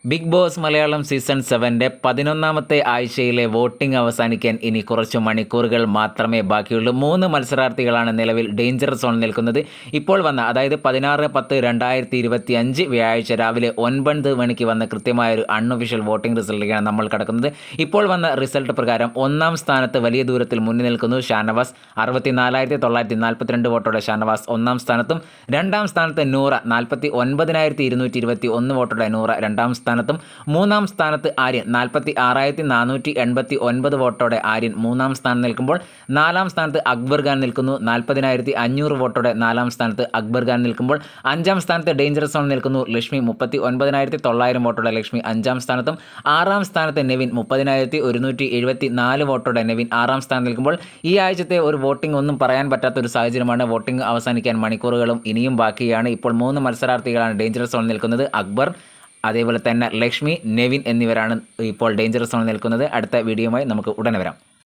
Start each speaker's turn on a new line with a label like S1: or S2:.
S1: Big boss Malayalam season 7ന്റെ 11ാമത്തെ ആഴ്ചയിലെ voting അവസാനിക്കാൻ ഇനി കുറച്ച് മണിക്കൂറുകൾ മാത്രമേ ബാക്കിയുള്ളൂ. 3 മത്സരാർത്ഥികളാണ് നിലവിൽ ഡേഞ്ചർ സോണിൽ നിൽക്കുന്നത്. ഇപ്പോൾ വന്ന അതായത് 16/10/2025 വ്യാഴാഴ്ച രാവിലെ 9 മണിക്ക് വന്ന കൃത്യമായൊരു അൺഒഫീഷ്യൽ വോട്ടിംഗ് റിസൾട്ടിലേക്കാണ് നമ്മൾ കടക്കുന്നത്. ഇപ്പോൾ വന്ന റിസൾട്ട് പ്രകാരം 1ാം സ്ഥാനത്ത് വലിയ ദൂരത്തിൽ മുന്നിൽ നിൽക്കുന്നു ഷാനവാസ്. 64,942 വോട്ടോടെ ഷാനവാസ് 1ാം സ്ഥാനത്തും, 2ാം സ്ഥാനത്ത് നൂറ 49,221 വോട്ടോടെ നൂറ 2ാം സ്ഥാനത്തും, 3ാം സ്ഥാനത്ത് ആര്യൻ 46,489 വോട്ടോടെ ആര്യൻ 3ാം സ്ഥാനം നിൽക്കുമ്പോൾ, 4ാം സ്ഥാനത്ത് അക്ബർ ഖാൻ നിൽക്കുന്നു. 40,500 വോട്ടോടെ 4ാം സ്ഥാനത്ത് അക്ബർ ഖാൻ നിൽക്കുമ്പോൾ, 5ാം സ്ഥാനത്ത് ഡേഞ്ചർ സോൺ നിൽക്കുന്നു ലക്ഷ്മി. 39,900 വോട്ടോടെ ലക്ഷ്മി 5ാം സ്ഥാനത്തും, 6ാം സ്ഥാനത്ത് നെവിൻ 30,174 വോട്ടോടെ നെവിൻ 6ാം സ്ഥാനം നിൽക്കുമ്പോൾ, ഈ ആഴ്ചത്തെ ഒരു വോട്ടിംഗ് ഒന്നും പറയാൻ പറ്റാത്തൊരു സാഹചര്യമാണ്. വോട്ടിംഗ് അവസാനിക്കാൻ മണിക്കൂറുകളും ഇനിയും ബാക്കിയാണ്. ഇപ്പോൾ 3 മത്സരാർത്ഥികളാണ് ഡേഞ്ചർ സോണിൽ നിൽക്കുന്നത്. അക്ബർ, അതേപോലെ തന്നെ ലക്ഷ്മി, നെവിൻ എന്നിവരാണ് ഇപ്പോൾ ഡേഞ്ചർ സോണിൽ നിൽക്കുന്നത്. അടുത്ത വീഡിയോയുമായി നമുക്ക് ഉടനെ വരാം.